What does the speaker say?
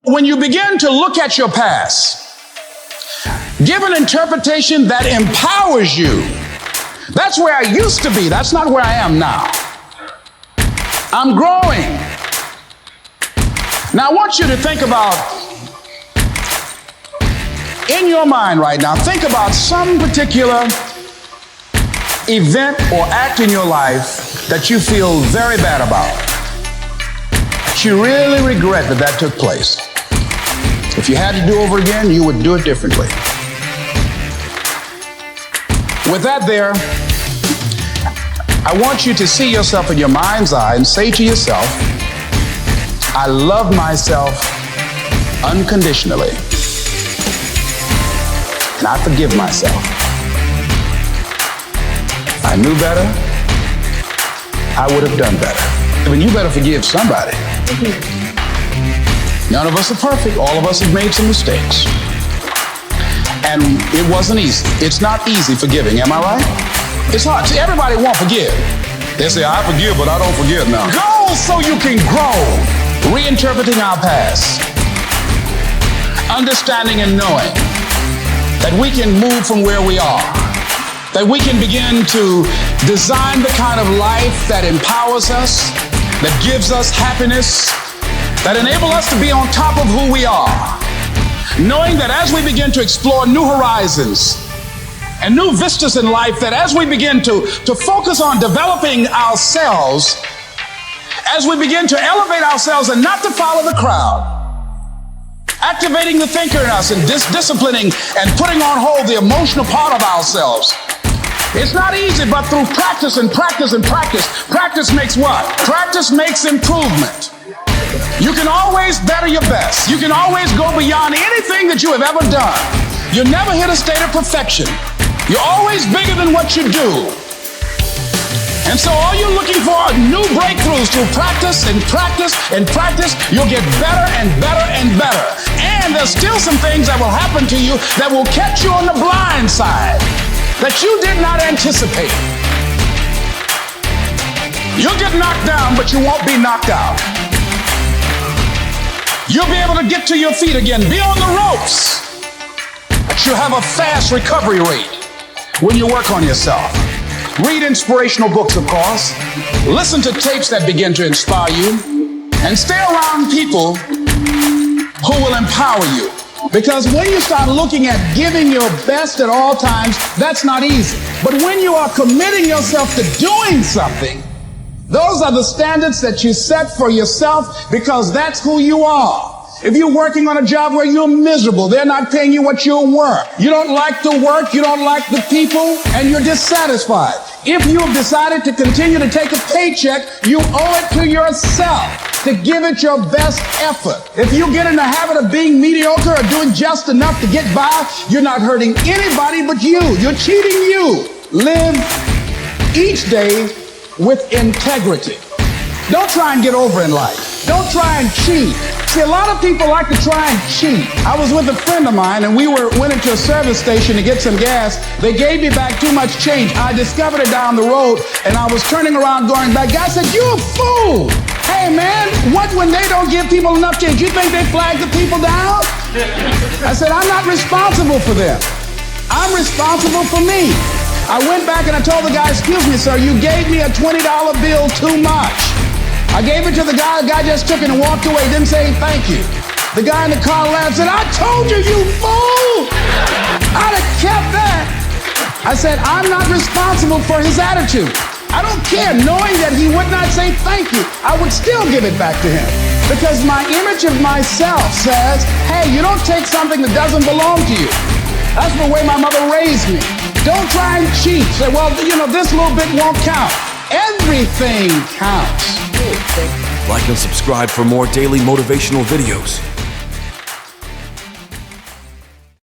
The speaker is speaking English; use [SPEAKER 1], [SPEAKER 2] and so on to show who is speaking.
[SPEAKER 1] When you begin to look at your past, give an interpretation that empowers you. That's where I used to be. That's not where I am now. I'm growing. Now I want you to think about, in your mind right now, think about some particular event or act in your life that you feel very bad about. That you really regret that took place. If you had to do over again, you would do it differently. With that there, I want you to see yourself in your mind's eye and say to yourself, I love myself unconditionally, and I forgive myself. If I knew better, I would have done better. I mean, you better forgive somebody. None of us are perfect. All of us have made some mistakes. And it wasn't easy. It's not easy forgiving, am I right? It's hard. See, everybody won't forgive. They say, I forgive, but I don't forgive now. Go so you can grow. Reinterpreting our past. Understanding and knowing that we can move from where we are. That we can begin to design the kind of life that empowers us, that gives us happiness, that enable us to be on top of who we are. Knowing that as we begin to explore new horizons and new vistas in life, that as we begin to focus on developing ourselves, as we begin to elevate ourselves and not to follow the crowd, activating the thinker in us and disciplining and putting on hold the emotional part of ourselves. It's not easy, but through practice and practice and practice, practice makes what? Practice makes improvement. You can always better your best. You can always go beyond anything that you have ever done. You'll never hit a state of perfection. You're always bigger than what you do. And so all you're looking for are new breakthroughs through practice and practice and practice. You'll get better and better and better. And there's still some things that will happen to you that will catch you on the blind side that you did not anticipate. You'll get knocked down, but you won't be knocked out. You'll be able to get to your feet again, be on the ropes, but you'll have a fast recovery rate when you work on yourself. Read inspirational books, of course. Listen to tapes that begin to inspire you, and stay around people who will empower you. Because when you start looking at giving your best at all times, that's not easy. But when you are committing yourself to doing something, those are the standards that you set for yourself, because that's who you are. If you're working on a job where you're miserable, they're not paying you what you're worth. You don't like the work, you don't like the people, and you're dissatisfied. If you have decided to continue to take a paycheck, you owe it to yourself to give it your best effort. If you get in the habit of being mediocre or doing just enough to get by, you're not hurting anybody but you. You're cheating you. Live each day with integrity. Don't try and get over in life. Don't try and cheat. See, a lot of people like to try and cheat. I was with a friend of mine, and we went into a service station to get some gas. They gave me back too much change. I discovered it down the road, and I was turning around going back. Guy said, "You a fool. Hey, man, what when they don't give people enough change? You think they flag the people down?" I said, "I'm not responsible for them. I'm responsible for me." I went back and I told the guy, "Excuse me, sir, you gave me a $20 bill too much." I gave it to the guy just took it and walked away, didn't say thank you. The guy in the car laughed and said, "I told you, you fool! I'd have kept that." I said, "I'm not responsible for his attitude. I don't care." Knowing that he would not say thank you, I would still give it back to him. Because my image of myself says, hey, you don't take something that doesn't belong to you. That's the way my mother raised me. Don't try and cheat. Say, well, this little bit won't count. Everything counts.
[SPEAKER 2] Like and subscribe for more daily motivational videos.